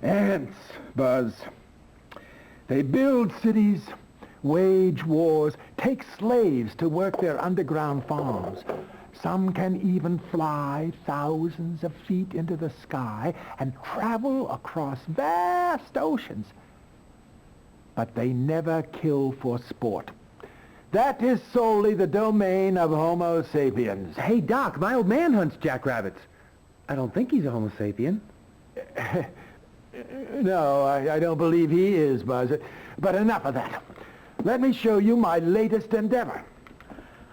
Ants, Buzz. They build cities, wage wars, take slaves to work their underground farms. Some can even fly thousands of feet into the sky and travel across vast oceans. But they never kill for sport. That is solely the domain of Homo sapiens. Hey, Doc, my old man hunts jackrabbits. I don't think he's a Homo sapien. No, I don't believe he is, Buzz. But enough of that. Let me show you my latest endeavor.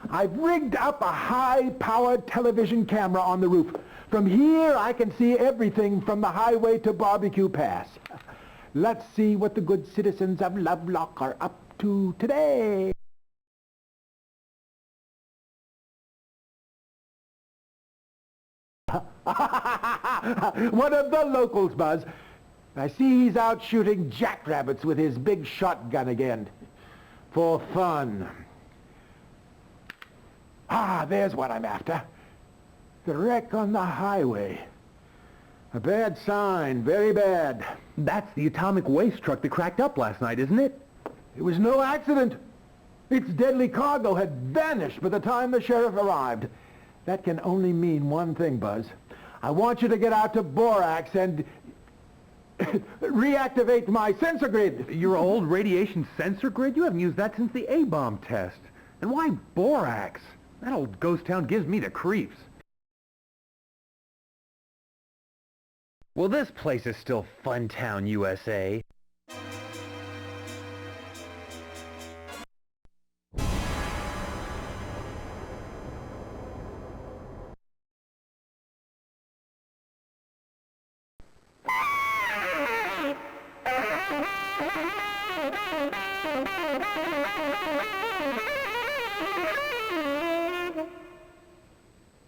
I've rigged up a high-powered television camera on the roof. From here, I can see everything from the highway to Barbecue Pass. Let's see what the good citizens of Lovelock are up to today. One of the locals, Buzz. I see he's out shooting jackrabbits with his big shotgun again. For fun. Ah, there's what I'm after. The wreck on the highway. A bad sign, very bad. That's the atomic waste truck that cracked up last night, isn't it? It was no accident. Its deadly cargo had vanished by the time the sheriff arrived. That can only mean one thing, Buzz. I want you to get out to Borax and reactivate my sensor grid. Your old radiation sensor grid? You haven't used that since the A-bomb test. And why Borax? That old ghost town gives me the creeps. Well, this place is still Funtown, USA.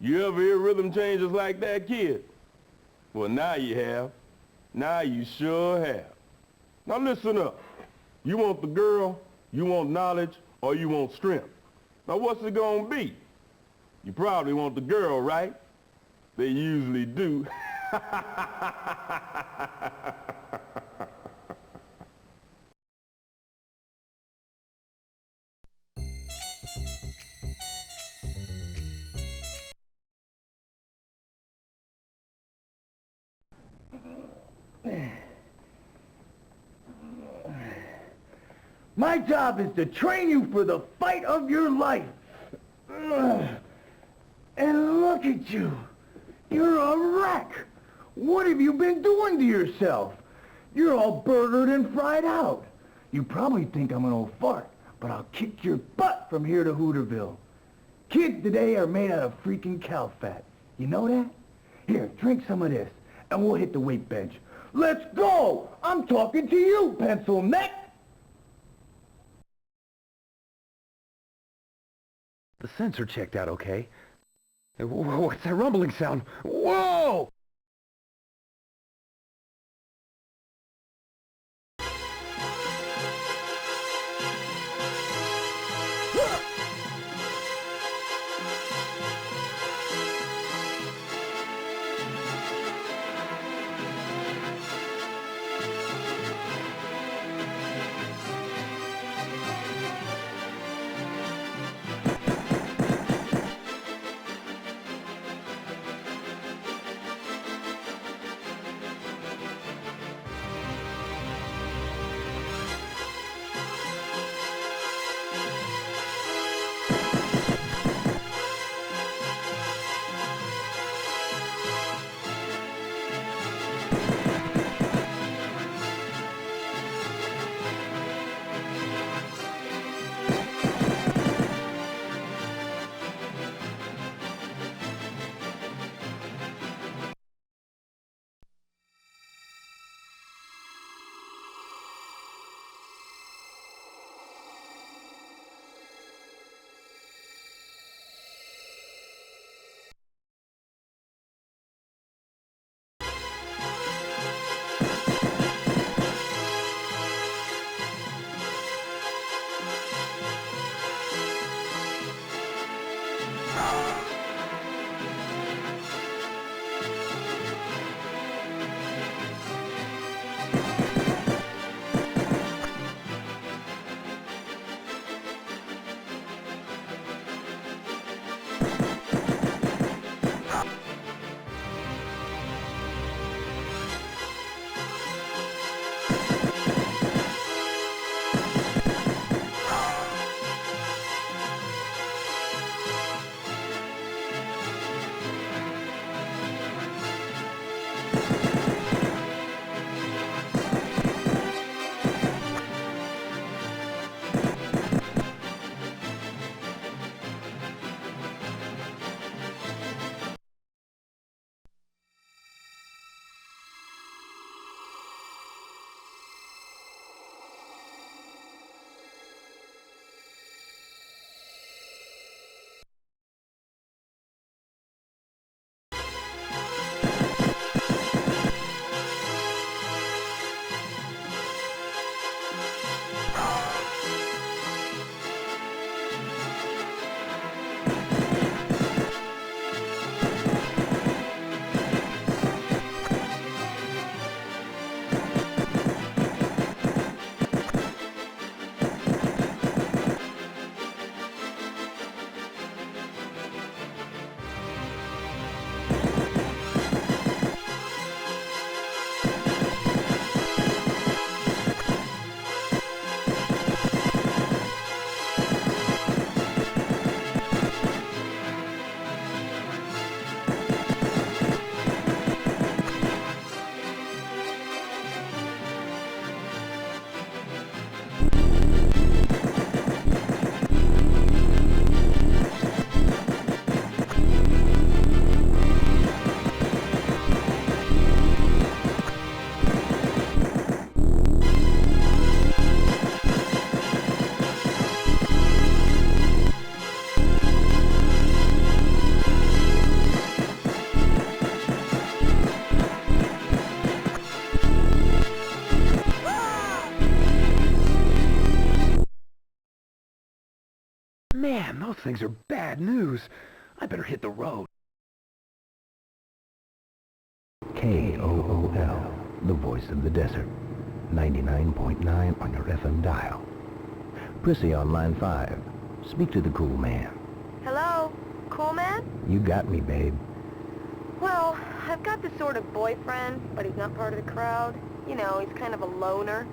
You ever hear rhythm changes like that, kid? Well, now you have. Now you sure have. Now listen up. You want the girl, you want knowledge, or you want strength? Now what's it gonna be? You probably want the girl, right? They usually do. My job is to train you for the fight of your life. And look at you. You're a wreck. What have you been doing to yourself? You're all burgered and fried out. You probably think I'm an old fart, but I'll kick your butt from here to Hooterville. Kids today are made out of freaking cow fat. You know that? Here, drink some of this, and we'll hit the weight bench. Let's go! I'm talking to you, pencil neck! The sensor checked out okay. What's that rumbling sound? Whoa! Man, those things are bad news. I better hit the road. KOOL, the voice of the desert. 99.9 on your FM dial. Prissy on line 5. Speak to the cool man. Hello? Cool man? You got me, babe. Well, I've got this sort of boyfriend, but he's not part of the crowd. You know, he's kind of a loner.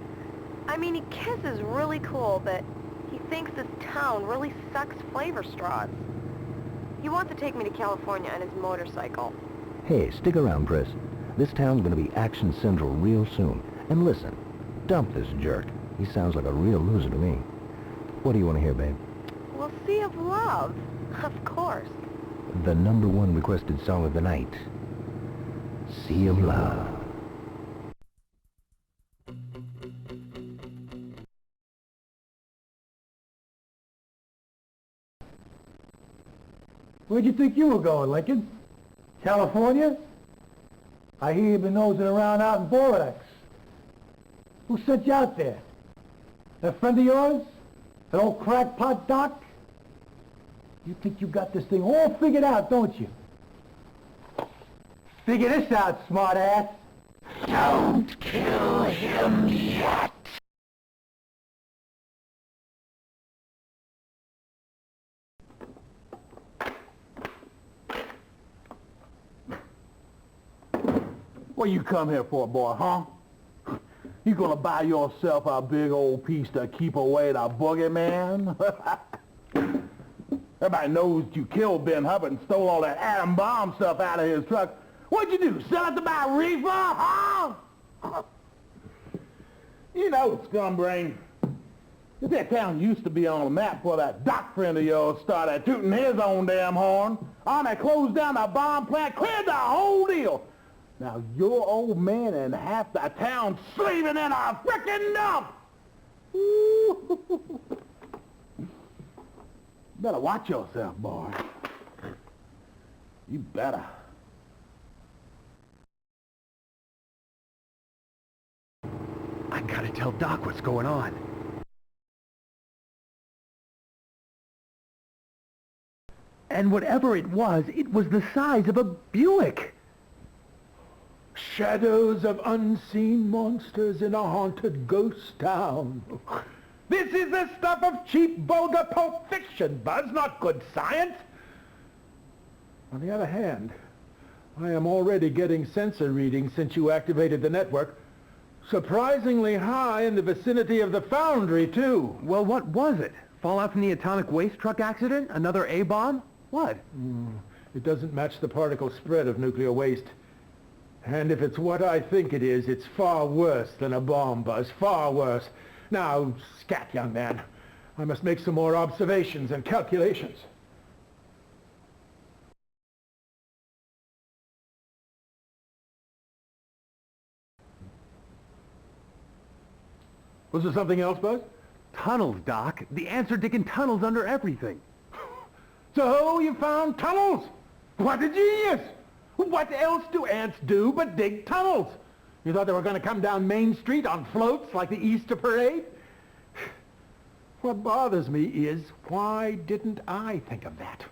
I mean, he kisses really cool, but he thinks this town really sucks flavor straws. He wants to take me to California on his motorcycle. Hey, stick around, Chris. This town's gonna be action central real soon. And listen, dump this jerk. He sounds like a real loser to me. What do you want to hear, babe? Well, Sea of Love. Of course. The #1 requested song of the night. Sea of Love. Where'd you think you were going, Lincoln? California? I hear you've been nosing around out in Borax. Who sent you out there? A friend of yours? An old crackpot doc? You think you got this thing all figured out, don't you? Figure this out, smartass. Don't kill him yet. What you come here for, boy, huh? You gonna buy yourself a big old piece to keep away the boogeyman? Everybody knows you killed Ben Hubbard and stole all that atom bomb stuff out of his truck. What'd you do, sell it to buy reefer, huh? You know, scumbrain, that town used to be on the map before that doc friend of yours started tooting his own damn horn. They closed down the bomb plant, cleared the whole deal. Now, your old man and half the town slaving in a frickin' dump! Better watch yourself, boy. You better. I gotta tell Doc what's going on. And whatever it was the size of a Buick. Shadows of unseen monsters in a haunted ghost town. This is the stuff of cheap, vulgar pulp fiction, Buzz, not good science. On the other hand, I am already getting sensor readings since you activated the network. Surprisingly high in the vicinity of the foundry, too. Well, what was it? Fallout from the atomic waste truck accident? Another A-bomb? What? It doesn't match the particle spread of nuclear waste. And if it's what I think it is, it's far worse than a bomb, Buzz. Far worse. Now, scat, young man. I must make some more observations and calculations. Was there something else, Buzz? Tunnels, Doc. The answer digging tunnels under everything. So you found tunnels? What a genius! What else do ants do but dig tunnels? You thought they were going to come down Main Street on floats like the Easter parade? What bothers me is, why didn't I think of that?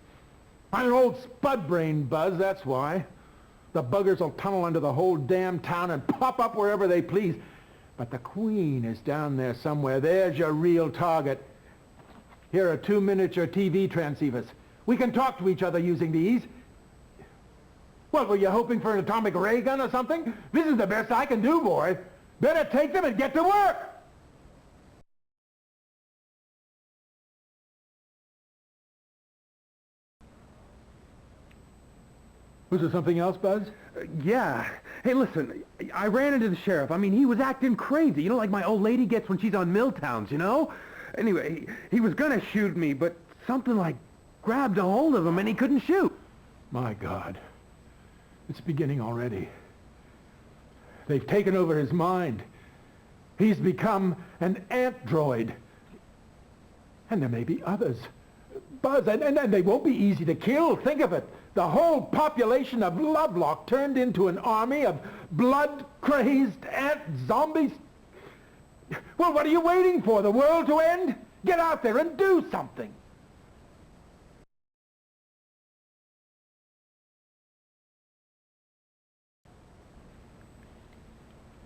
I'm an old spud brain, Buzz, that's why. The buggers will tunnel under the whole damn town and pop up wherever they please. But the Queen is down there somewhere. There's your real target. Here are 2 miniature TV transceivers. We can talk to each other using these. What, were you hoping for an atomic ray gun or something? This is the best I can do, boy. Better take them and get to work! Was there something else, Buzz? Yeah. Hey, listen, I ran into the sheriff. I mean, he was acting crazy. You know, like my old lady gets when she's on Milltowns, you know? Anyway, he was gonna shoot me, but something like grabbed a hold of him and he couldn't shoot. My God. It's beginning already. They've taken over his mind. He's become an android. And there may be others. Buzz, and they won't be easy to kill. Think of it. The whole population of Lovelock turned into an army of blood-crazed ant zombies. Well, what are you waiting for? The world to end? Get out there and do something.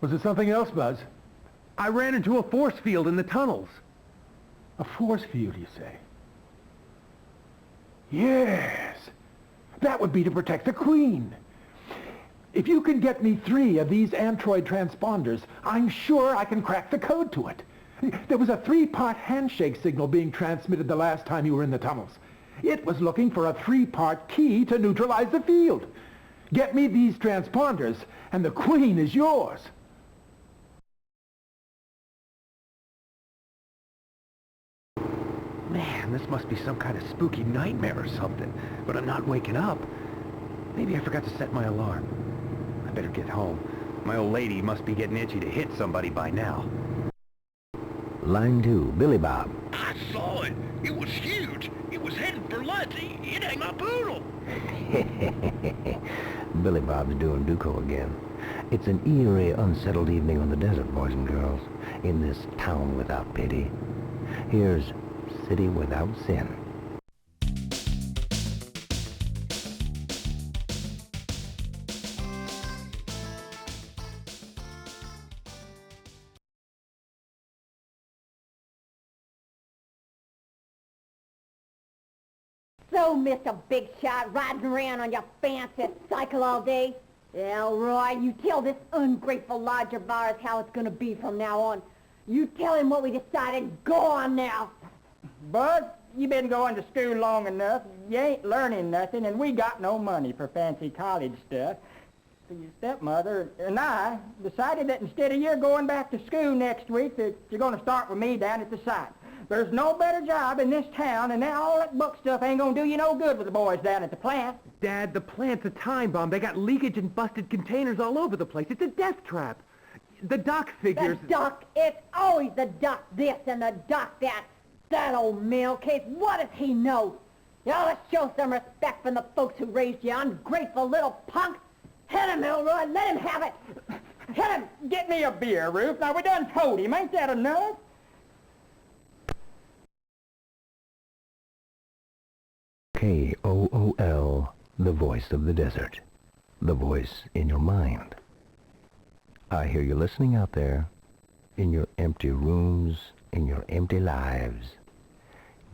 Was there something else, Buzz? I ran into a force field in the tunnels. A force field, you say? Yes. That would be to protect the Queen. If you can get me 3 of these Android transponders, I'm sure I can crack the code to it. There was a 3-part handshake signal being transmitted the last time you were in the tunnels. It was looking for a 3-part key to neutralize the field. Get me these transponders, and the Queen is yours. Man, this must be some kind of spooky nightmare or something, but I'm not waking up. Maybe I forgot to set my alarm. I better get home. My old lady must be getting itchy to hit somebody by now. Line 2, Billy Bob. I saw it. It was huge. It was heading for lunch. It ain't my poodle. Billy Bob's doing Duco again. It's an eerie, unsettled evening on the desert, boys and girls, in this town without pity. Here's City Without Sin. So, Mr. Big Shot, riding around on your fancy cycle all day? Elroy, you tell this ungrateful lodger of ours how it's gonna be from now on. You tell him what we decided. Go on now. Bud, you been going to school long enough. You ain't learning nothing, and we got no money for fancy college stuff. So your stepmother and I decided that instead of you going back to school next week, that you're going to start with me down at the site. There's no better job in this town, and now all that book stuff ain't going to do you no good with the boys down at the plant. Dad, the plant's a time bomb. They got leakage and busted containers all over the place. It's a death trap. The doc figures... The doc, it's always the doc this and the doc that. That old mail case, what does he know? Now let's show some respect from the folks who raised you, ungrateful little punk. Hit him, Elroy, let him have it. Hit him. Get me a beer, Ruth. Now, we done told him. Ain't that enough? KOOL, the voice of the desert. The voice in your mind. I hear you listening out there, in your empty rooms, in your empty lives,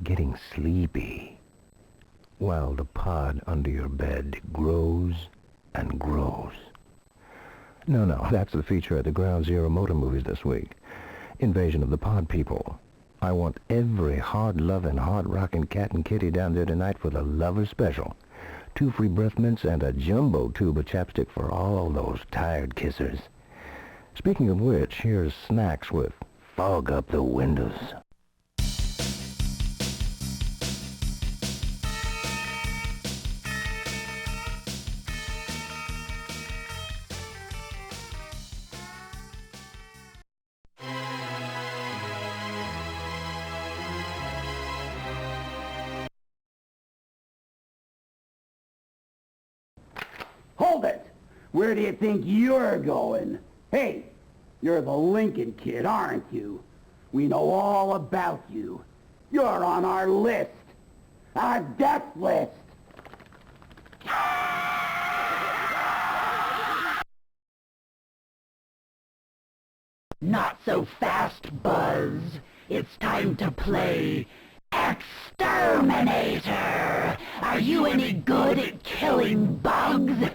getting sleepy, while the pod under your bed grows and grows. No, that's the feature at the Ground Zero Motor Movies this week. Invasion of the Pod People. I want every hard-loving, hard-rocking cat and kitty down there tonight for the Lover Special. 2 free breath mints and a jumbo tube of chapstick for all those tired kissers. Speaking of which, here's Snacks with Fog Up the Windows. Hold it! Where do you think you're going? Hey, you're the Lincoln kid, aren't you? We know all about you. You're on our list. Our death list. Not so fast, Buzz. It's time to play Exterminator! Are you any good at killing bugs?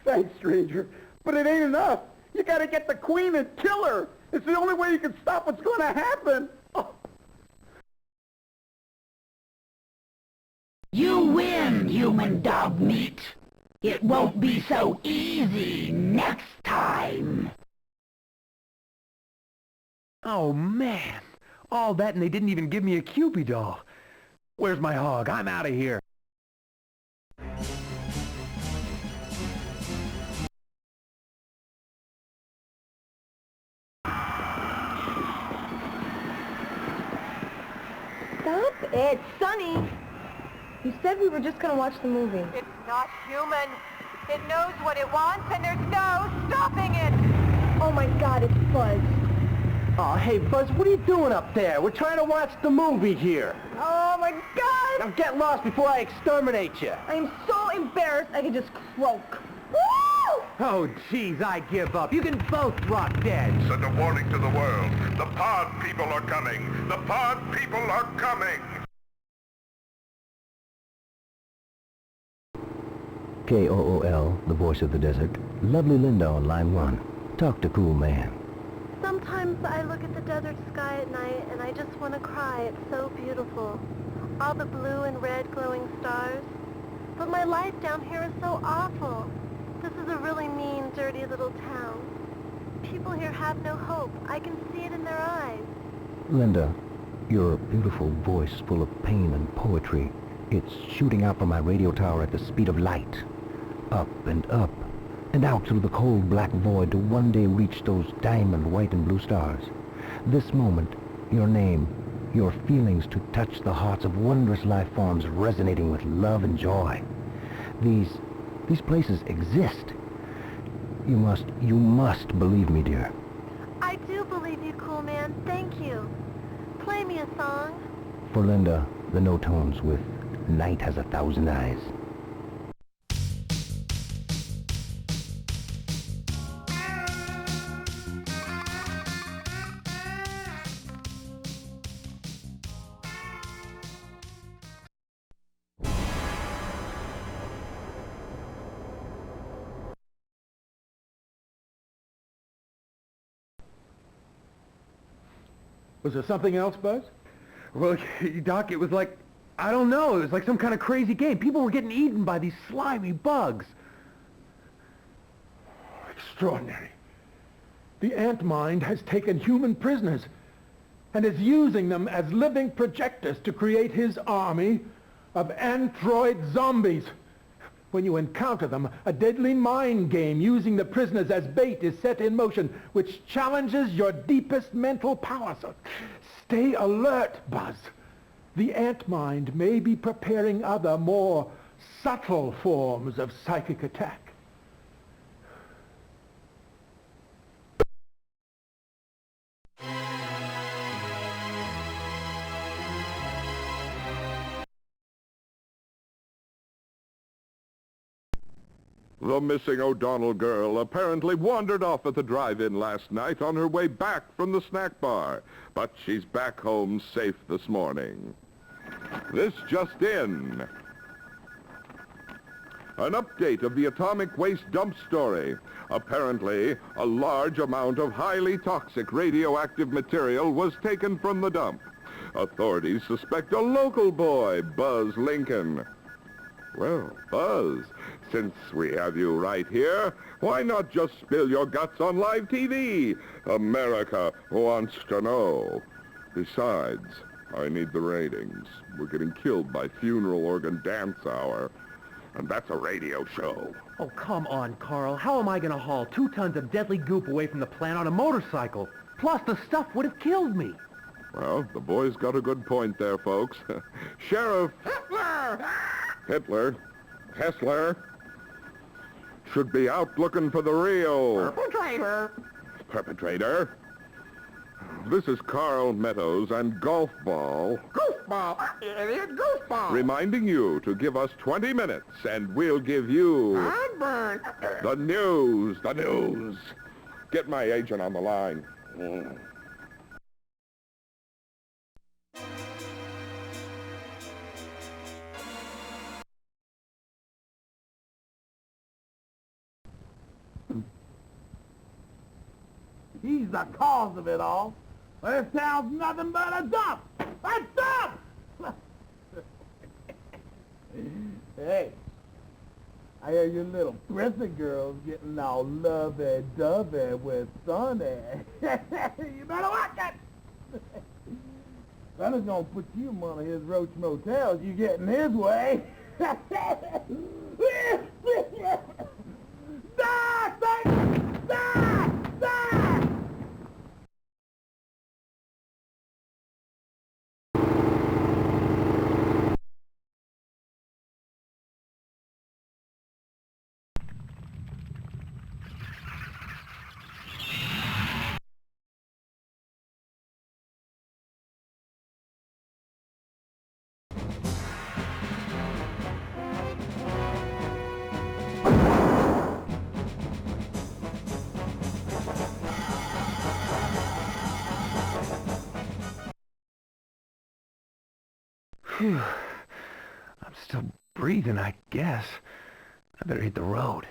Thanks, stranger, but it ain't enough. You gotta get the queen and kill her. It's the only way you can stop what's gonna happen. Oh. You win, human dog meat. It won't be so easy next time. Oh, man. All that and they didn't even give me a Cupid doll. Where's my hog? I'm out of here. Stop it, Sonny. You said we were just gonna watch the movie. It's not human. It knows what it wants, and there's no stopping it. Oh my God, it's Buzz. Oh, hey, Buzz, what are you doing up there? We're trying to watch the movie here. Oh my God! Now get lost before I exterminate you. I'm so embarrassed I could just croak. Woo! Oh, jeez, I give up. You can both drop dead. Send a warning to the world. The pod people are coming. The pod people are coming. KOOL, the voice of the desert. Lovely Linda on line 1. Talk to Cool Man. Sometimes I look at the desert sky at night and I just want to cry. It's so beautiful. All the blue and red glowing stars. But my life down here is so awful. This is a really mean, dirty little town. People here have no hope. I can see it in their eyes. Linda, your beautiful voice full of pain and poetry. It's shooting out from my radio tower at the speed of light. Up, and out through the cold black void to one day reach those diamond white and blue stars. This moment, your name, your feelings to touch the hearts of wondrous life forms resonating with love and joy. These places exist. You must believe me, dear. I do believe you, Cool Man. Thank you. Play me a song. For Linda, the no-tones with Night Has a Thousand Eyes. Was there something else, Buzz? Well, Doc, it was like, I don't know, it was like some kind of crazy game. People were getting eaten by these slimy bugs. Extraordinary. The ant mind has taken human prisoners and is using them as living projectors to create his army of android zombies. When you encounter them, a deadly mind game using the prisoners as bait is set in motion, which challenges your deepest mental power. So stay alert, Buzz. The ant mind may be preparing other, more subtle forms of psychic attack. The missing O'Donnell girl apparently wandered off at the drive-in last night on her way back from the snack bar, but she's back home safe this morning. This just in. An update of the atomic waste dump story. Apparently, a large amount of highly toxic radioactive material was taken from the dump. Authorities suspect a local boy, Buzz Lincoln. Well, Buzz, since we have you right here, why not just spill your guts on live TV? America wants to know. Besides, I need the ratings. We're getting killed by funeral organ dance hour. And that's a radio show. Oh, come on, Carl. How am I going to haul 2 tons of deadly goop away from the plant on a motorcycle? Plus, the stuff would have killed me. Well, the boy's got a good point there, folks. Sheriff... Hitler, Hessler, should be out looking for the real... Perpetrator. This is Carl Meadows and Golf Ball. Goofball! Idiot goofball! Reminding you to give us 20 minutes, and we'll give you... Heartburn! The news! The news! Get my agent on the line. He's the cause of it all. This town's nothing but a dump! A dump! Hey, I hear you little prissy girls getting all lovey-dovey with Sonny. You better watch it! Sonny's gonna put you in one of his roach motels. You get in his way. Phew. I'm still breathing, I guess. I better hit the road.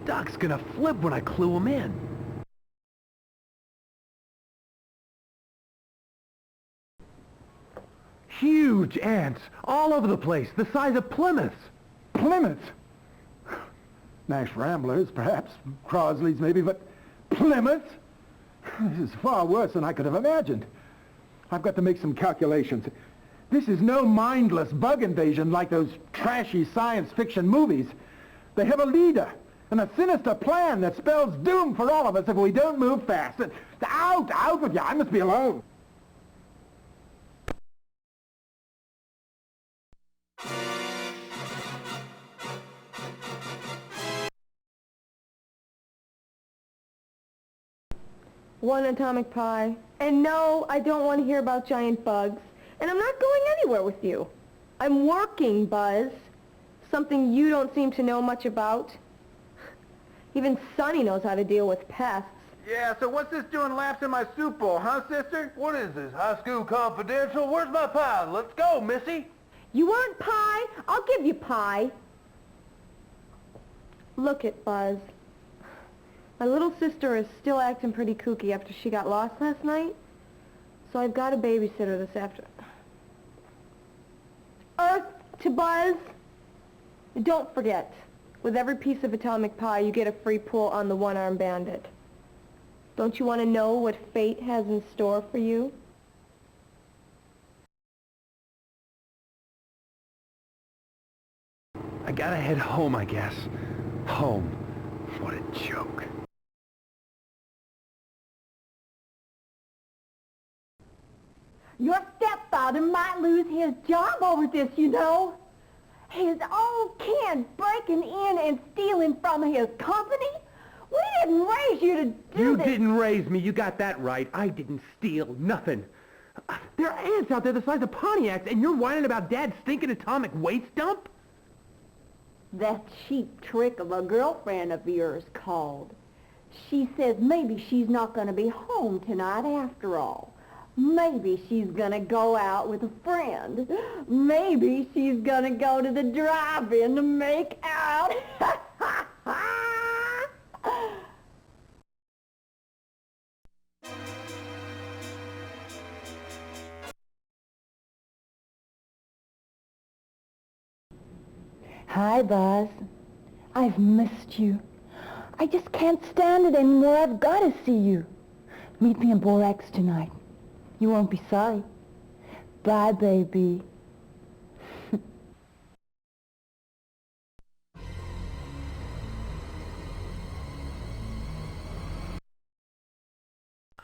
Doc's gonna flip when I clue him in. Huge ants, all over the place, the size of Plymouths. Plymouths? Nash Ramblers, perhaps, Crosley's maybe, but Plymouths? This is far worse than I could have imagined. I've got to make some calculations. This is no mindless bug invasion like those trashy science fiction movies. They have a leader and a sinister plan that spells doom for all of us if we don't move fast. Out with you. I must be alone. One atomic pie. And no, I don't want to hear about giant bugs. And I'm not going anywhere with you. I'm working, Buzz. Something you don't seem to know much about. Even Sonny knows how to deal with pests. Yeah, so what's this doing laps in my soup bowl, huh, sister? What is this, high school confidential? Where's my pie? Let's go, Missy. You want pie? I'll give you pie. Look it, Buzz. My little sister is still acting pretty kooky after she got lost last night, so I've got a babysitter this afternoon. Earth to Buzz. Don't forget, with every piece of atomic pie, you get a free pull on the one-armed bandit. Don't you want to know what fate has in store for you? I gotta head home, I guess. Home. What a joke. Your stepfather might lose his job over this, you know. His own kid breaking in and stealing from his company? We didn't raise you to do this. You didn't raise me, you got that right. I didn't steal nothing. There are ants out there the size of Pontiacs, and you're whining about Dad's stinking atomic waste dump? That cheap trick of a girlfriend of yours called. She says maybe she's not going to be home tonight after all. Maybe she's going to go out with a friend. Maybe she's going to go to the drive-in to make out. Hi, Buzz. I've missed you. I just can't stand it anymore. I've got to see you. Meet me in Borax tonight. You won't be sorry. Bye, baby.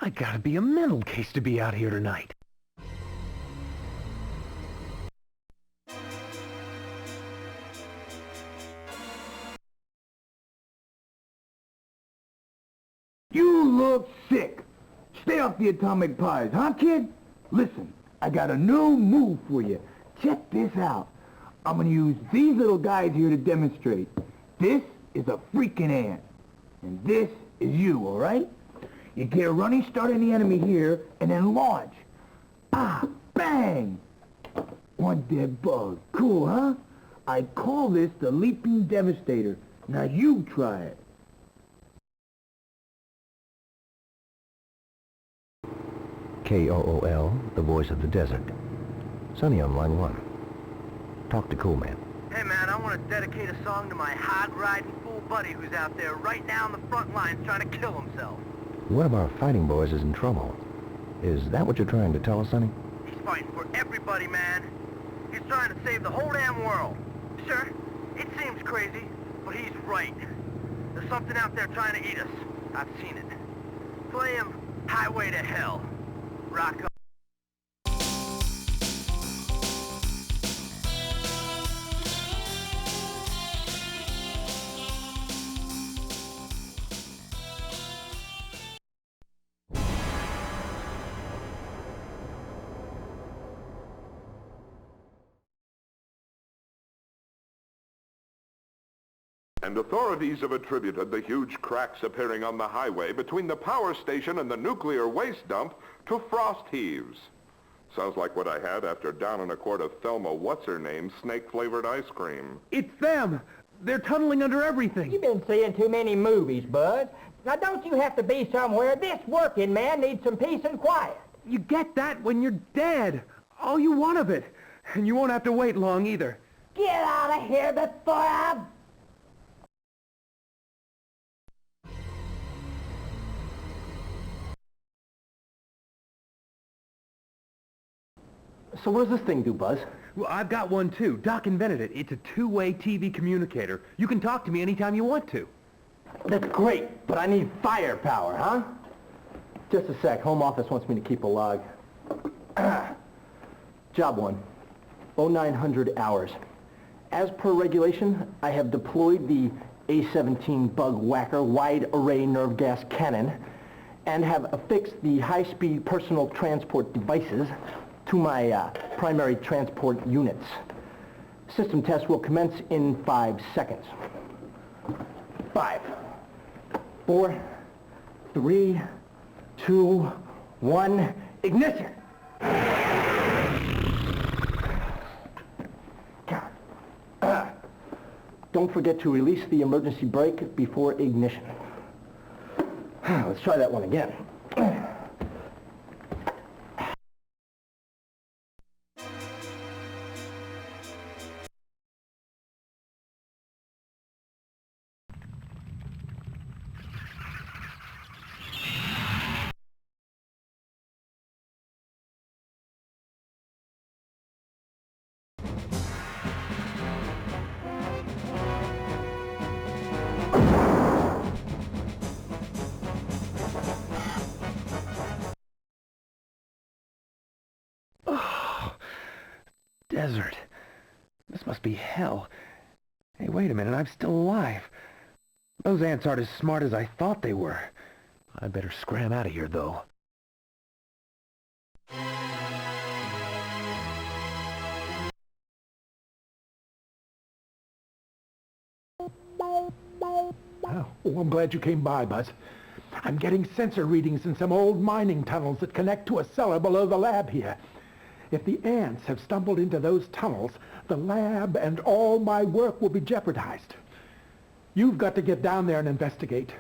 I gotta be a mental case to be out here tonight. You look sick. Stay off the atomic pies, huh, kid? Listen, I got a new move for you. Check this out. I'm gonna use these little guys here to demonstrate. This is a freaking ant. And this is you, all right? You get a running start on the enemy here, and then launch. Ah, bang! One dead bug. Cool, huh? I call this the Leaping Devastator. Now you try it. KOOL, the voice of the desert. Sonny on line 1. Talk to Cool Man. Hey man, I want to dedicate a song to my hog-riding fool buddy who's out there right now on the front lines trying to kill himself. One of our fighting boys is in trouble. Is that what you're trying to tell us, Sonny? He's fighting for everybody, man. He's trying to save the whole damn world. Sure, it seems crazy, but he's right. There's something out there trying to eat us. I've seen it. Play him Highway to Hell. Rock on. And authorities have attributed the huge cracks appearing on the highway between the power station and the nuclear waste dump to frost heaves. Sounds like what I had after downing a quart of Thelma What's-Her-Name snake-flavored ice cream. It's them! They're tunneling under everything! You've been seeing too many movies, Buzz. Now don't you have to be somewhere? This working man needs some peace and quiet. You get that when you're dead. All you want of it. And you won't have to wait long either. Get out of here before I... So what does this thing do, Buzz? Well, I've got one too. Doc invented it. It's a two-way TV communicator. You can talk to me anytime you want to. That's great, but I need firepower, huh? Just a sec. Home office wants me to keep a log. Job 1. 0900 hours. As per regulation, I have deployed the A-17 Bug Whacker Wide Array Nerve Gas Cannon and have affixed the high-speed personal transport devices to my primary transport units. System test will commence in 5 seconds. 5, 4, 3, 2, 1, ignition! Don't forget to release the emergency brake before ignition. Let's try that one again. Desert. This must be hell. Hey, wait a minute, I'm still alive. Those ants aren't as smart as I thought they were. I'd better scram out of here, though. Oh, I'm glad you came by, Buzz. I'm getting sensor readings in some old mining tunnels that connect to a cellar below the lab here. If the ants have stumbled into those tunnels, the lab and all my work will be jeopardized. You've got to get down there and investigate.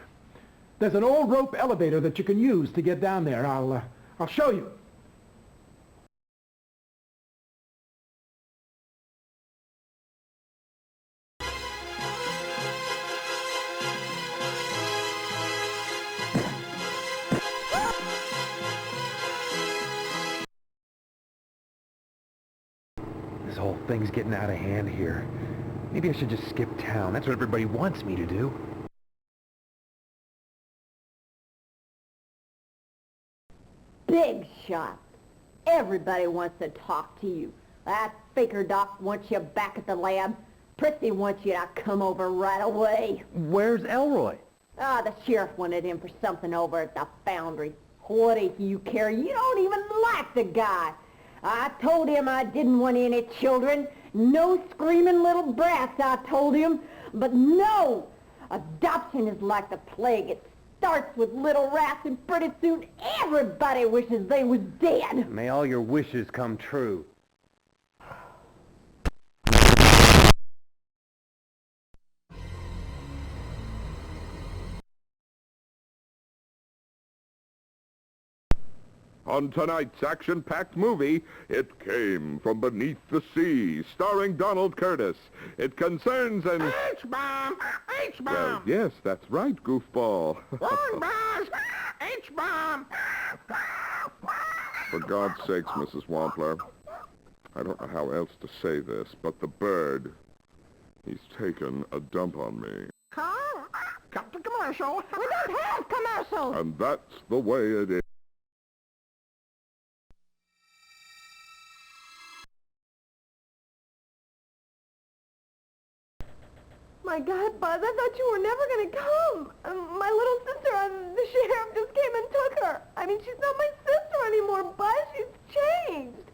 There's an old rope elevator that you can use to get down there. I'll show you. This whole thing's getting out of hand here. Maybe I should just skip town. That's what everybody wants me to do. Big shot. Everybody wants to talk to you. That faker doc wants you back at the lab. Prissy wants you to come over right away. Where's Elroy? The sheriff wanted him for something over at the foundry. What do you care? You don't even like the guy. I told him I didn't want any children. No screaming little brats, I told him. But no! Adoption is like the plague. It starts with little rats, and pretty soon everybody wishes they was dead. May all your wishes come true. On tonight's action-packed movie, It Came From Beneath the Sea, starring Donald Curtis. It concerns an... H-bomb! H-bomb! Well, yes, that's right, goofball. Run, boss! H-bomb! For God's sakes, Mrs. Wampler, I don't know how else to say this, but the bird, he's taken a dump on me. Huh? Cut the commercial! We don't have commercials! And that's the way it is. My God, Buzz, I thought you were never going to come. My little sister, the sheriff just came and took her. I mean, she's not my sister anymore, Buzz. She's changed.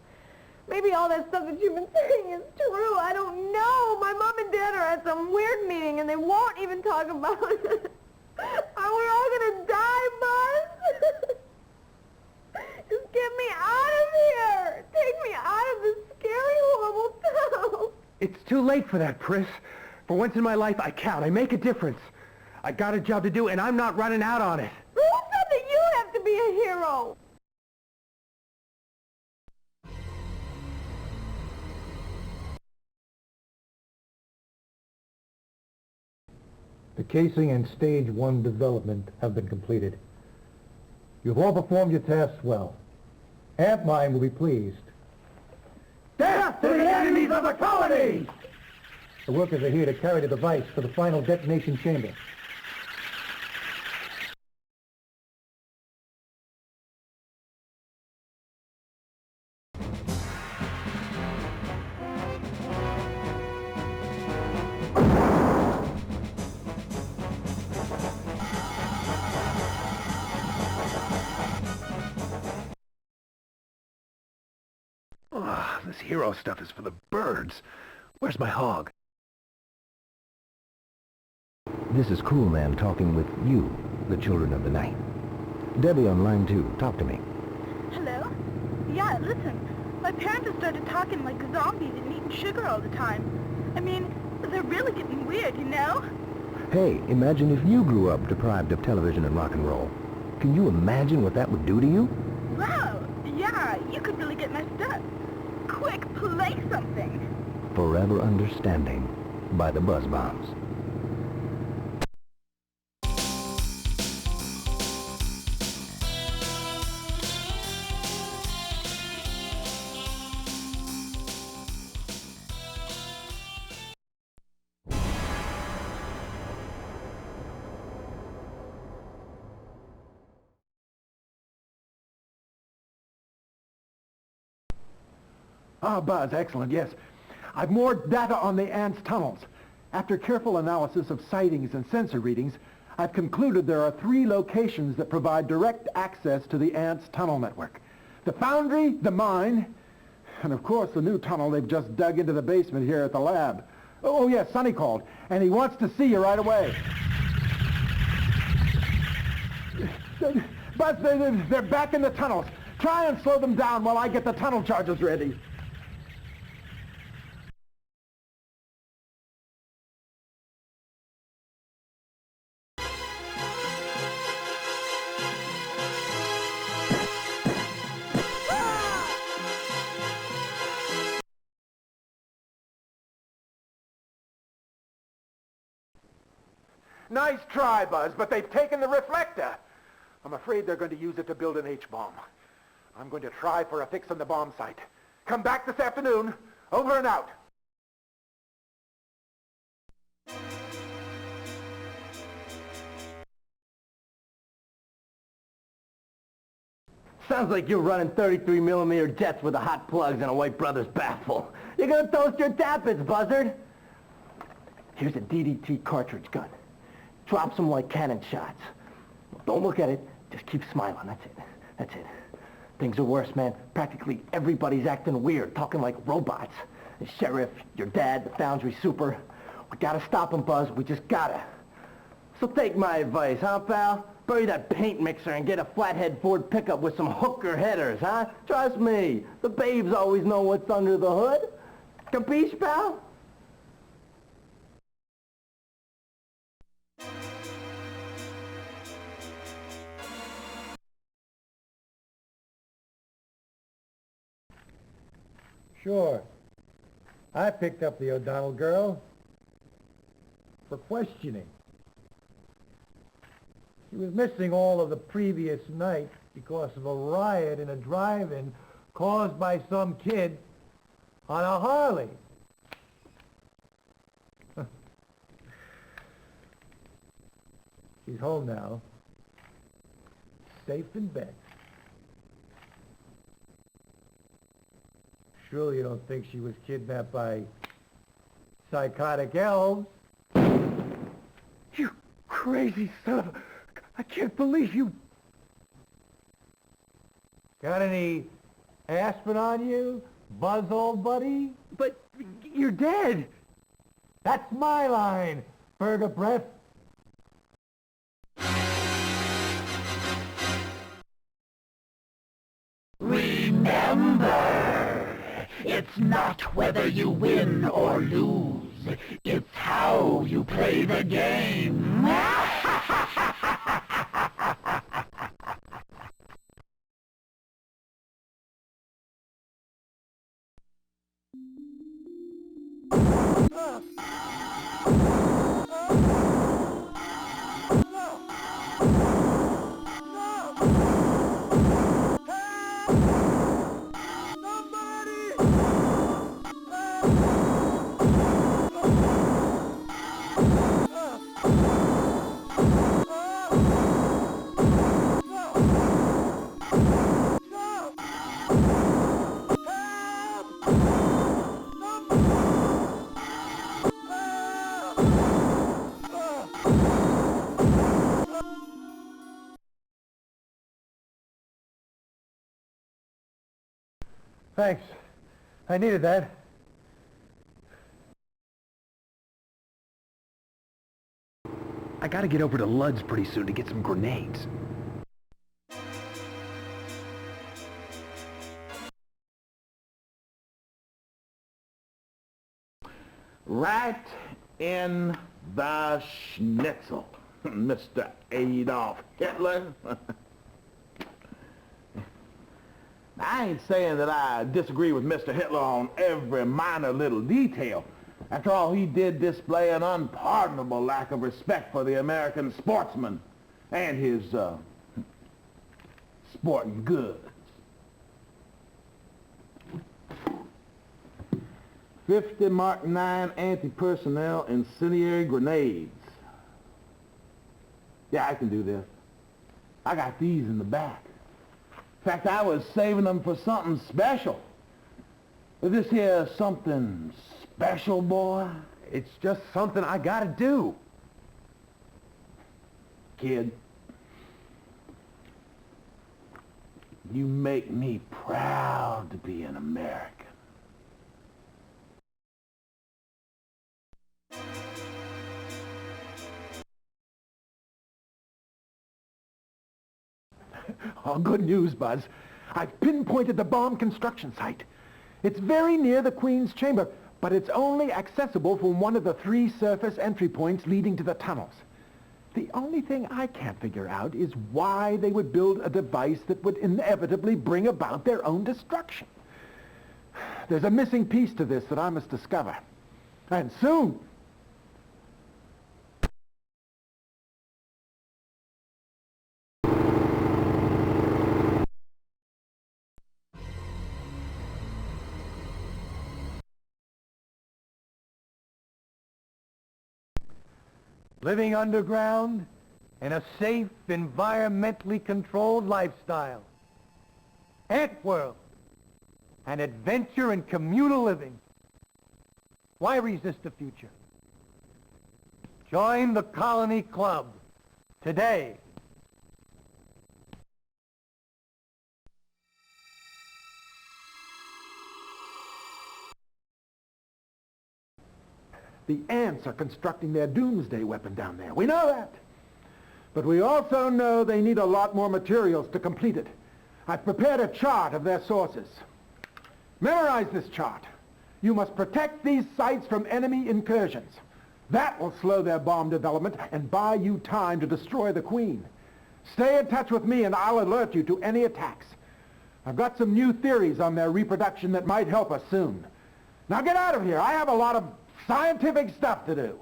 Maybe all that stuff that you've been saying is true. I don't know. My mom and dad are at some weird meeting, and they won't even talk about it. Are we all going to die, Buzz? Just get me out of here. Take me out of this scary, horrible town. It's too late for that, Priss. For once in my life, I count. I make a difference. I got a job to do, and I'm not running out on it. Who said that you have to be a hero? The casing and Stage 1 development have been completed. You've all performed your tasks well. Antmine will be pleased. Death to the enemies of the colony! The workers are here to carry the device to the final detonation chamber. This hero stuff is for the birds. Where's my hog? This is Cool Man talking with you, the children of the night. Debbie on line 2, talk to me. Hello? Yeah, listen. My parents have started talking like zombies and eating sugar all the time. I mean, they're really getting weird, you know? Hey, imagine if you grew up deprived of television and rock and roll. Can you imagine what that would do to you? Well, yeah, you could really get messed up. Quick, play something. Forever Understanding by the Buzz Bombs. Ah, Buzz, excellent, yes. I've more data on the ants' tunnels. After careful analysis of sightings and sensor readings, I've concluded there are 3 locations that provide direct access to the ants' tunnel network. The foundry, the mine, and of course the new tunnel they've just dug into the basement here at the lab. Oh yes, Sonny called, and he wants to see you right away. Buzz, they're back in the tunnels. Try and slow them down while I get the tunnel charges ready. Nice try, Buzz, but they've taken the reflector. I'm afraid they're going to use it to build an H-bomb. I'm going to try for a fix on the bomb site. Come back this afternoon. Over and out. Sounds like you're running 33mm jets with the hot plugs and a White Brothers baffle. You're gonna toast your tappets, buzzard. Here's a DDT cartridge gun. Drops them like cannon shots. Don't look at it. Just keep smiling. That's it. That's it. Things are worse, man. Practically everybody's acting weird, talking like robots. The sheriff, your dad, the foundry super. We gotta stop them, Buzz. We just gotta. So take my advice, huh, pal? Bury that paint mixer and get a flathead Ford pickup with some hooker headers, huh? Trust me, the babes always know what's under the hood. Capiche, pal? Sure. I picked up the O'Donnell girl for questioning. She was missing all of the previous night because of a riot in a drive-in caused by some kid on a Harley. She's home now, safe in bed. Surely you don't think she was kidnapped by psychotic elves? You crazy son of a... I can't believe you... Got any aspirin on you, Buzz, old buddy? But you're dead. That's my line, Ferga-breath. Remember, it's not whether you win or lose, it's how you play the game. Thanks. I needed that. I gotta get over to Ludd's pretty soon to get some grenades. Right in The Schnitzel, Mr. Adolf Hitler. I ain't saying that I disagree with Mr. Hitler on every minor little detail. After all, he did display an unpardonable lack of respect for the American sportsman and his sporting goods. 50 Mark 9 anti-personnel incendiary grenades. Yeah, I can do this. I got these in the back. In fact, I was saving them for something special. Is this here something special, boy? It's just something I gotta do. Kid, you make me proud to be an American. Oh, good news, Buzz. I've pinpointed the bomb construction site. It's very near the Queen's Chamber, but it's only accessible from one of the 3 surface entry points leading to the tunnels. The only thing I can't figure out is why they would build a device that would inevitably bring about their own destruction. There's a missing piece to this that I must discover. And soon. Living underground in a safe, environmentally controlled lifestyle. Ant World. An adventure in communal living. Why resist the future? Join the Colony Club today. The ants are constructing their doomsday weapon down there. We know that. But we also know they need a lot more materials to complete it. I've prepared a chart of their sources. Memorize this chart. You must protect these sites from enemy incursions. That will slow their bomb development and buy you time to destroy the Queen. Stay in touch with me and I'll alert you to any attacks. I've got some new theories on their reproduction that might help us soon. Now get out of here. I have a lot of scientific stuff to do.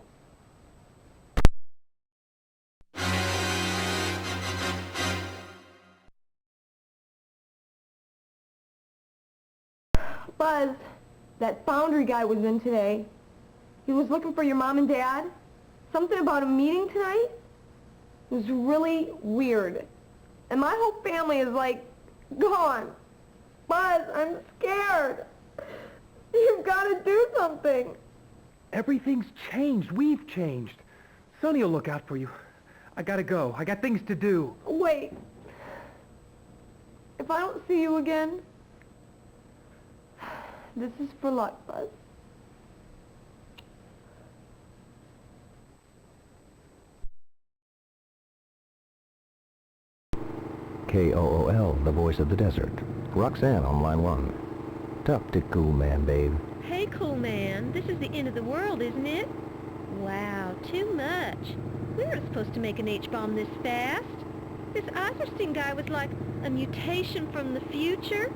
Buzz, that foundry guy was in today. He was looking for your mom and dad. Something about a meeting tonight. It was really weird. And my whole family is like, gone. Buzz, I'm scared. You've got to do something. Everything's changed. We've changed. Sonny will look out for you. I gotta go. I got things to do. Wait. If I don't see you again, this is for luck, Buzz. KOOL, the voice of the desert. Roxanne on line 1. Talk to Cool Man, babe. Hey, Cool Man. This is the end of the world, isn't it? Wow, too much. We weren't supposed to make an H-bomb this fast. This Eiserstein guy was like a mutation from the future.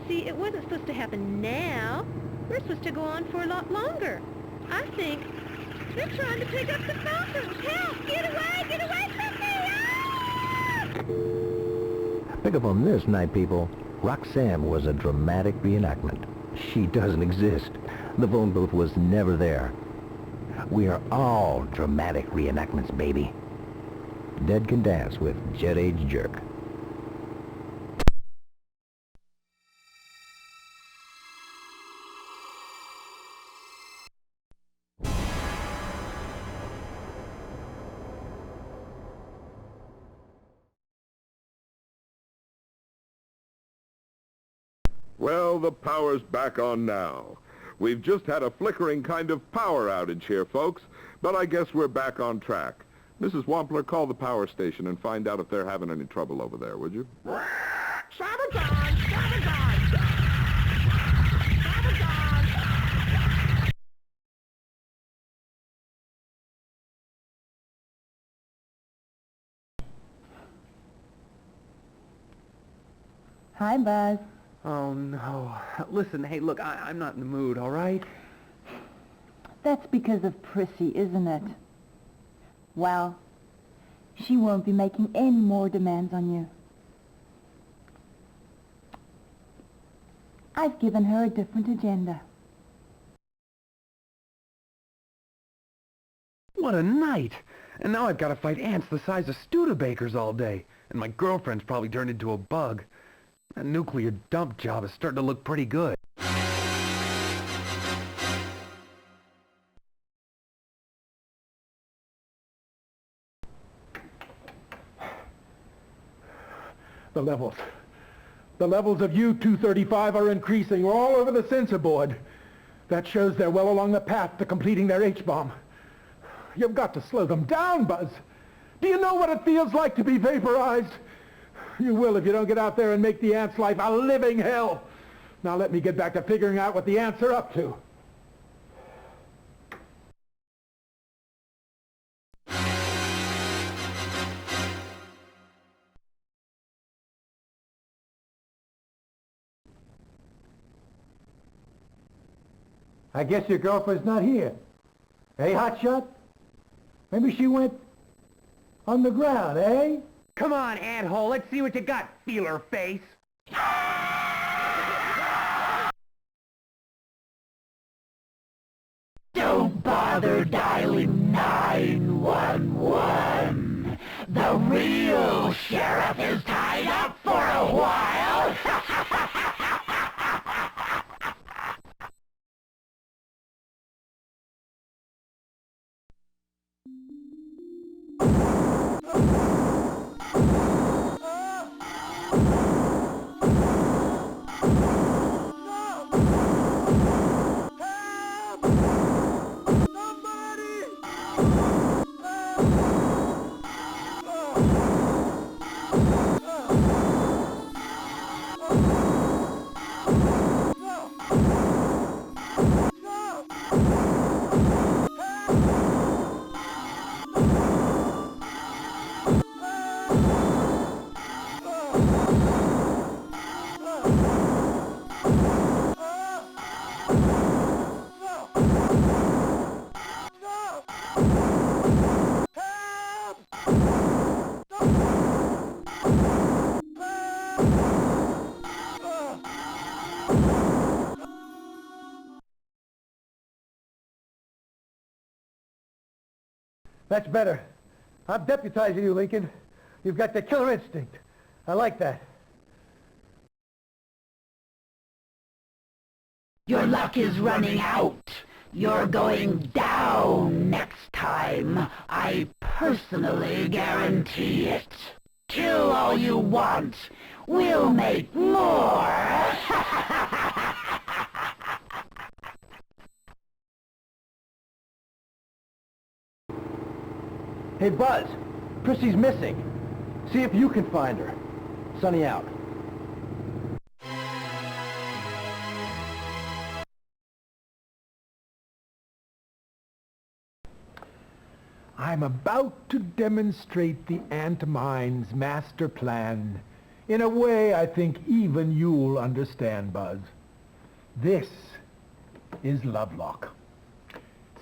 See, it wasn't supposed to happen now. We're supposed to go on for a lot longer. I think they're trying to pick up the Falcons. Help! Get away from me! Ah! Pick up on this, night people. Roxanne was a dramatic reenactment. She doesn't exist. The phone booth was never there. We are all dramatic reenactments, baby. Dead Can Dance with Jet Age Jerk. Well, the power's back on now. We've just had a flickering kind of power outage here, folks, but I guess we're back on track. Mrs. Wampler, call the power station and find out if they're having any trouble over there, would you? Sabotage! Sabotage! Hi, Buzz. Oh, no. Listen, hey, look, I'm not in the mood, all right? That's because of Prissy, isn't it? Well, she won't be making any more demands on you. I've given her a different agenda. What a night! And now I've got to fight ants the size of Studebakers all day. And my girlfriend's probably turned into a bug. That nuclear dump job is starting to look pretty good. The levels of U-235 are increasing. We're all over the sensor board. That shows they're well along the path to completing their H-bomb. You've got to slow them down, Buzz. Do you know what it feels like to be vaporized? You will if you don't get out there and make the ants' life a living hell. Now let me get back to figuring out what the ants are up to. I guess your girlfriend's not here. Hey, hotshot? Maybe she went on the ground, eh? Come on, anthole, let's see what you got, feeler face. Don't bother dialing 911. The real sheriff is tied up for a while. That's better. I'm deputizing you, Lincoln. You've got the killer instinct. I like that. Your luck is running out. You're going down next time. I personally guarantee it. Kill all you want. We'll make more. Hey, Buzz, Prissy's missing. See if you can find her. Sunny out. I'm about to demonstrate the ant mine's master plan in a way I think even you'll understand, Buzz. This is Lovelock.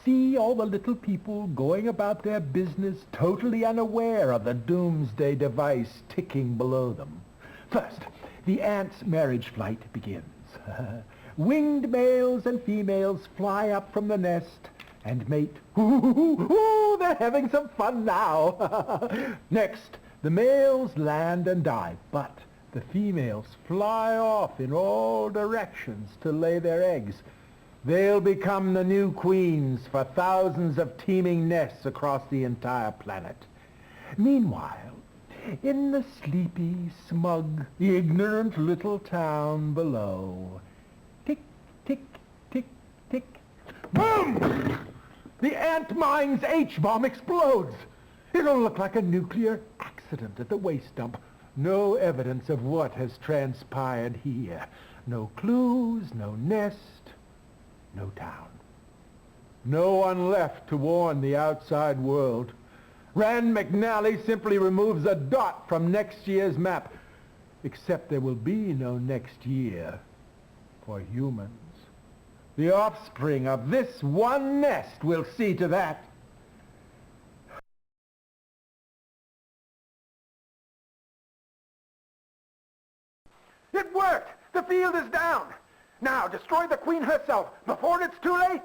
See all the little people going about their business totally unaware of the doomsday device ticking below them. First, the ant's marriage flight begins. Winged males and females fly up from the nest and mate. Ooh, they're having some fun now. Next, the males land and dive, but the females fly off in all directions to lay their eggs. They'll become the new queens for thousands of teeming nests across the entire planet. Meanwhile, in the sleepy, smug, ignorant little town below, tick, tick, tick, tick, boom! The ant mine's H-bomb explodes. It'll look like a nuclear accident at the waste dump. No evidence of what has transpired here. No clues, no nest, no town. No one left to warn the outside world. Rand McNally simply removes a dot from next year's map. Except there will be no next year for humans. The offspring of this one nest will see to that. It worked! The field is down! Now, destroy the Queen herself before it's too late!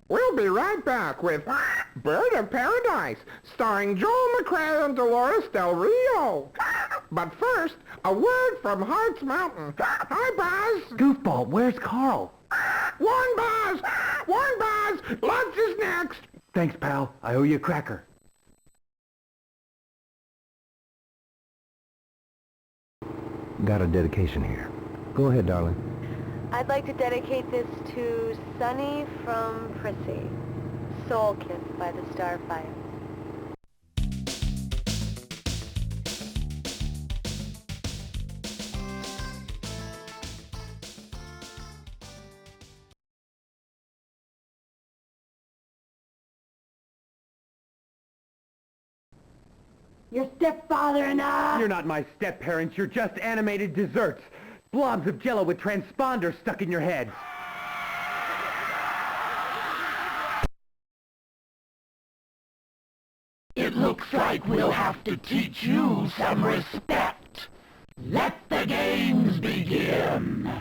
We'll be right back with Bird of Paradise, starring Joel McCrea and Dolores Del Rio. But first, a word from Hart's Mountain. Hi, Buzz. Goofball, where's Carl? One Buzz! One Buzz! Lunch is next! Thanks, pal. I owe you a cracker. Got a dedication here. Go ahead, darling. I'd like to dedicate this to Sunny from Prissy. Soul Kiss by the Starfire. Your stepfather and I... You're not my step-parents, you're just animated desserts. Blobs of jello with transponders stuck in your head. It looks like we'll have to teach you some respect. Let the games begin.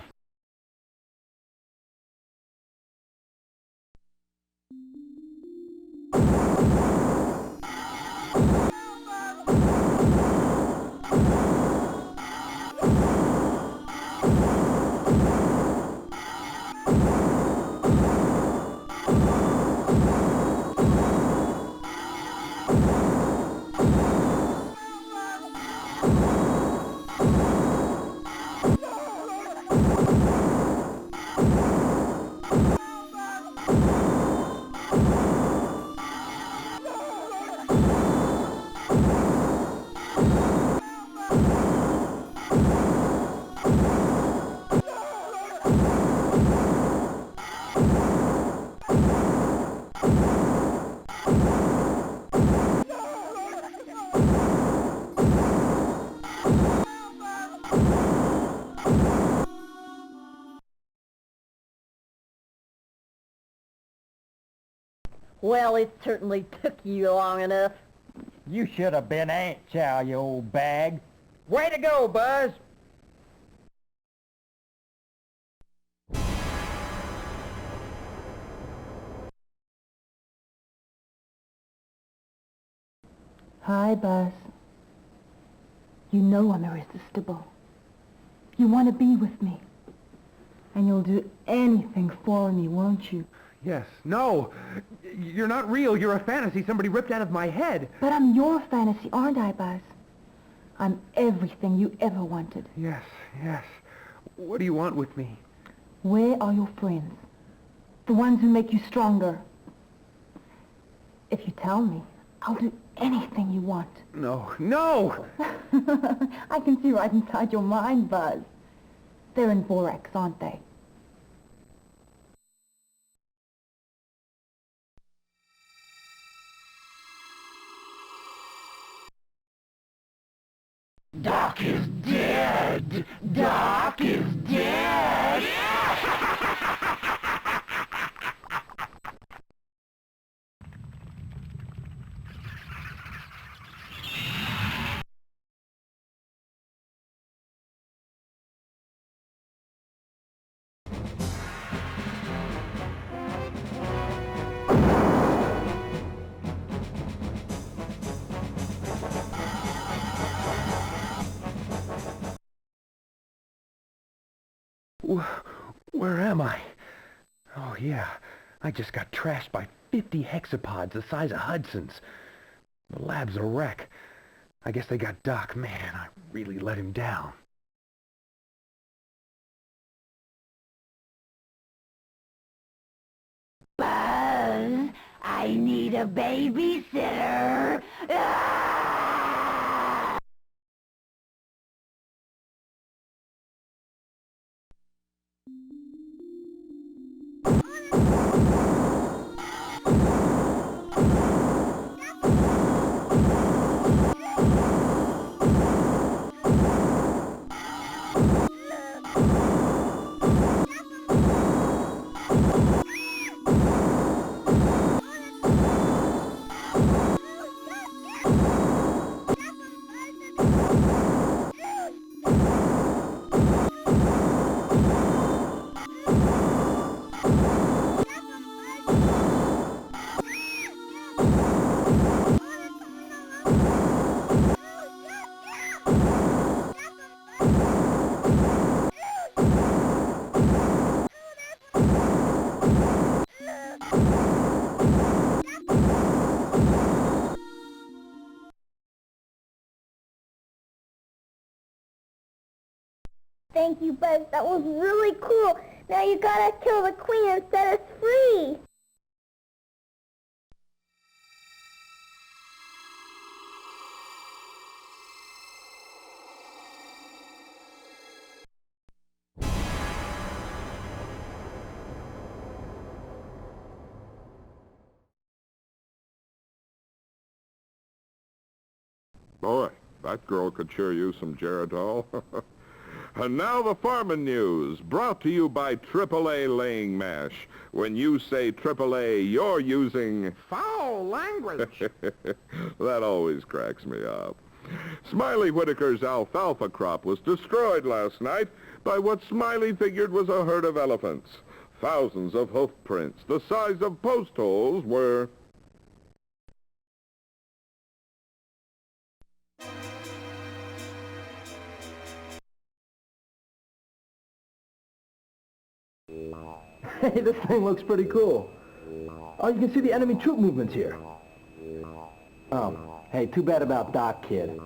Well, it certainly took you long enough. You should have been Aunt Chow, you old bag. Way to go, Buzz! Hi, Buzz. You know I'm irresistible. You want to be with me. And you'll do anything for me, won't you? Yes. No. You're not real. You're a fantasy somebody ripped out of my head. But I'm your fantasy, aren't I, Buzz? I'm everything you ever wanted. Yes, yes. What do you want with me? Where are your friends? The ones who make you stronger. If you tell me, I'll do anything you want. No, no! I can see right inside your mind, Buzz. They're in Borax, aren't they? Doc is dead! Doc is dead! Where am I? Oh, yeah. I just got trashed by 50 hexapods the size of Hudson's. The lab's a wreck. I guess they got Doc. Man, I really let him down. Buzz, I need a babysitter. Ah! Thank you, Buzz. That was really cool. Now you gotta kill the queen and set us free. Boy, that girl could sure use some Geritol. And now the farming news, brought to you by AAA Laying Mash. When you say AAA, you're using foul language. That always cracks me up. Smiley Whitaker's alfalfa crop was destroyed last night by what Smiley figured was a herd of elephants. Thousands of hoof prints, the size of post holes, were... Hey, this thing looks pretty cool. Oh, you can see the enemy troop movements here. Oh, hey, too bad about Doc, kid.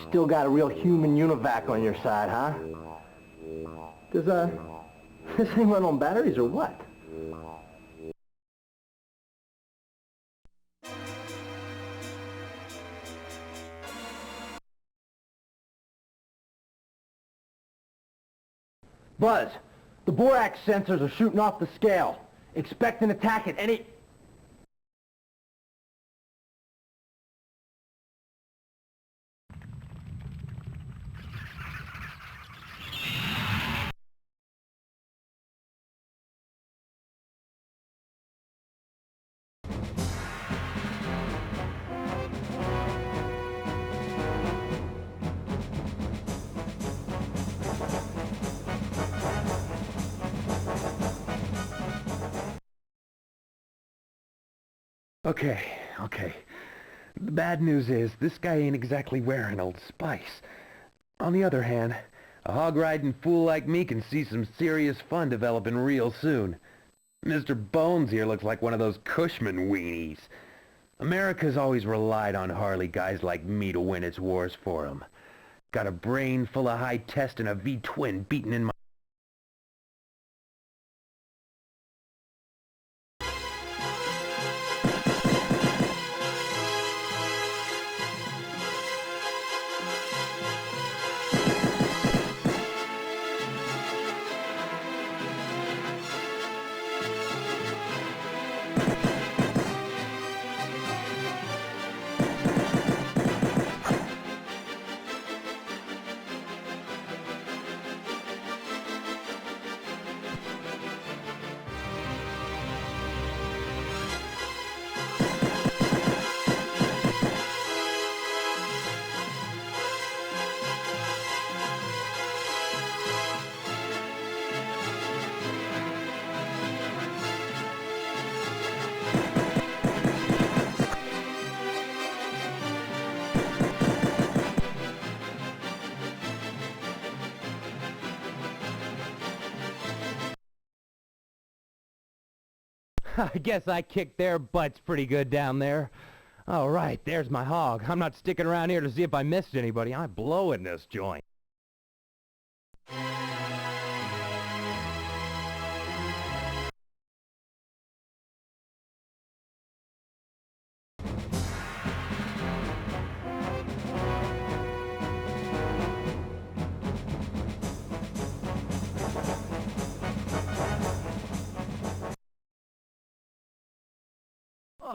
Still got a real human univac on your side, huh? Does, this thing run on batteries or what? Buzz! The borax sensors are shooting off the scale. Expect an attack at any... Okay. The bad news is, this guy ain't exactly wearing Old Spice. On the other hand, a hog-riding fool like me can see some serious fun developing real soon. Mr. Bones here looks like one of those Cushman weenies. America's always relied on Harley guys like me to win its wars for 'em. Got a brain full of high test and a V-twin beating in my... I guess I kicked their butts pretty good down there. All right, there's my hog. I'm not sticking around here to see if I missed anybody. I blow in this joint.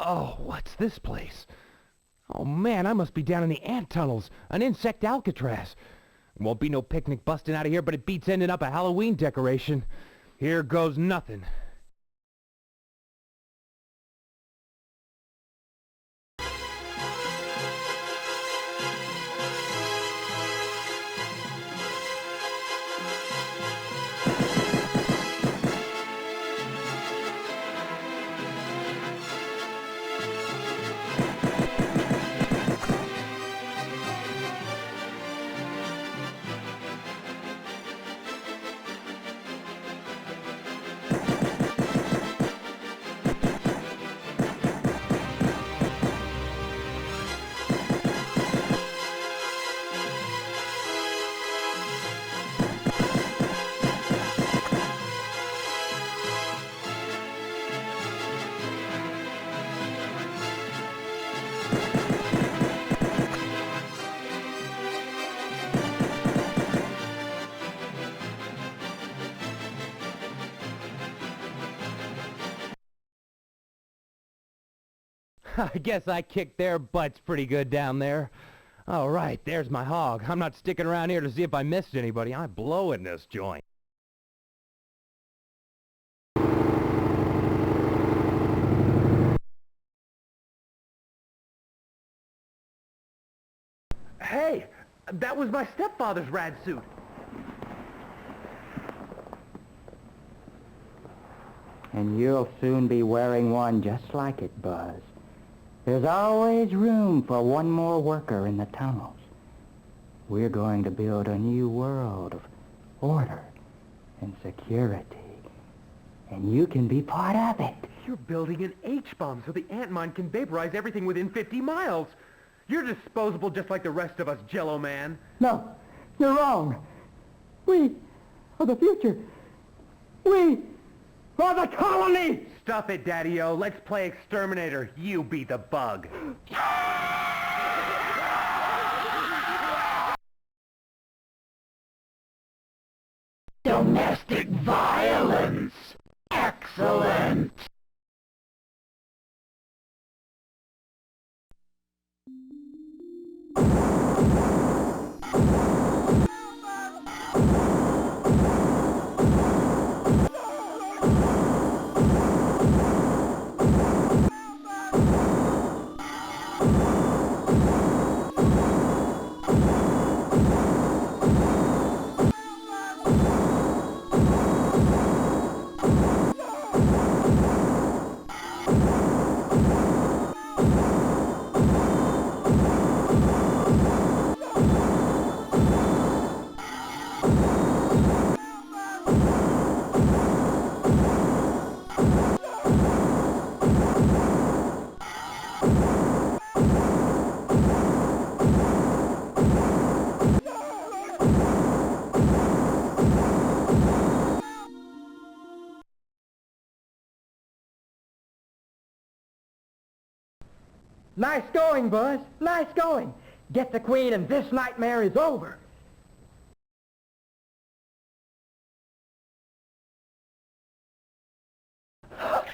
Oh, what's this place? Oh man, I must be down in the ant tunnels, an insect Alcatraz. Won't be no picnic busting out of here, but it beats ending up a Halloween decoration. Here goes nothing. I guess I kicked their butts pretty good down there. All right, there's my hog. I'm not sticking around here to see if I missed anybody. I blow in this joint. Hey, that was my stepfather's rad suit. And you'll soon be wearing one just like it, Buzz. There's always room for one more worker in the tunnels. We're going to build a new world of order and security. And you can be part of it. You're building an H-bomb so the ant mine can vaporize everything within 50 miles. You're disposable just like the rest of us, Jello Man. No, you're wrong. We are the future. We are the colony! Stuff it, Daddy-O. Let's play exterminator. You be the bug. Domestic violence. Excellent. Nice going, Buzz. Nice going. Get the Queen and this nightmare is over. Oh,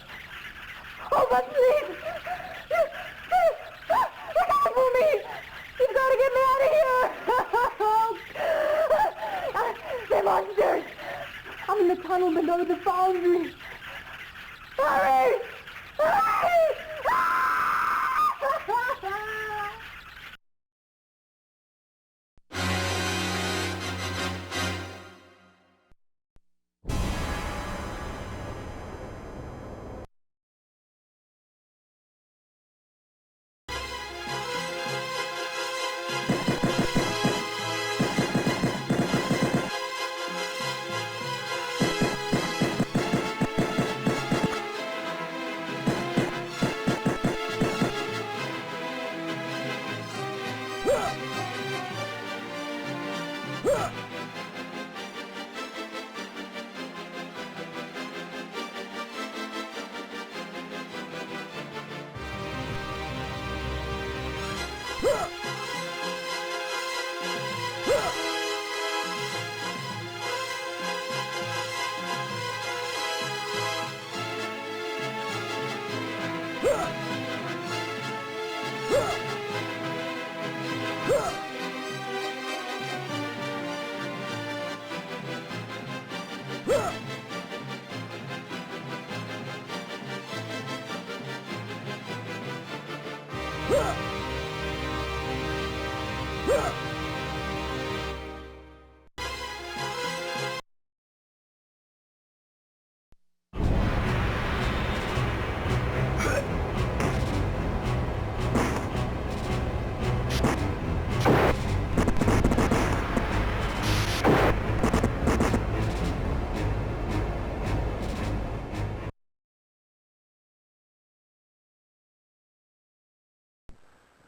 but please! Look out for me! You've got to get me out of here! They're monsters! I'm in the tunnel below the foundry. Hurry! Hurry!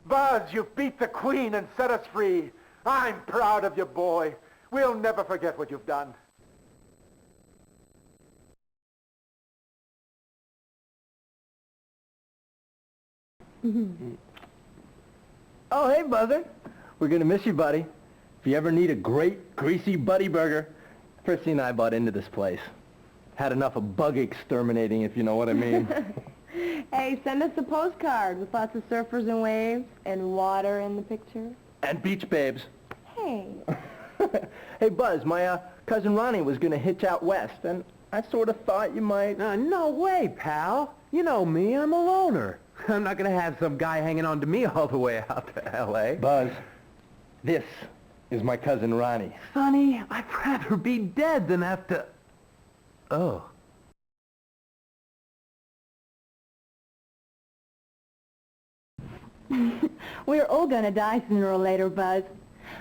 Buzz, you beat the Queen and set us free. I'm proud of you, boy. We'll never forget what you've done. Oh, hey, Buzzer. We're gonna miss you, buddy. If you ever need a great, greasy buddy burger, Percy and I bought into this place. Had enough of bug exterminating, if you know what I mean. Hey, send us a postcard with lots of surfers and waves and water in the picture. And beach babes. Hey. Hey, Buzz, my cousin Ronnie was going to hitch out west, and I sort of thought you might... No way, pal. You know me, I'm a loner. I'm not going to have some guy hanging on to me all the way out to L.A. Buzz, this is my cousin Ronnie. Sonny, I'd rather be dead than have to... Oh. We're all gonna die sooner or later, Buzz.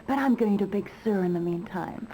But I'm going to Big Sur in the meantime.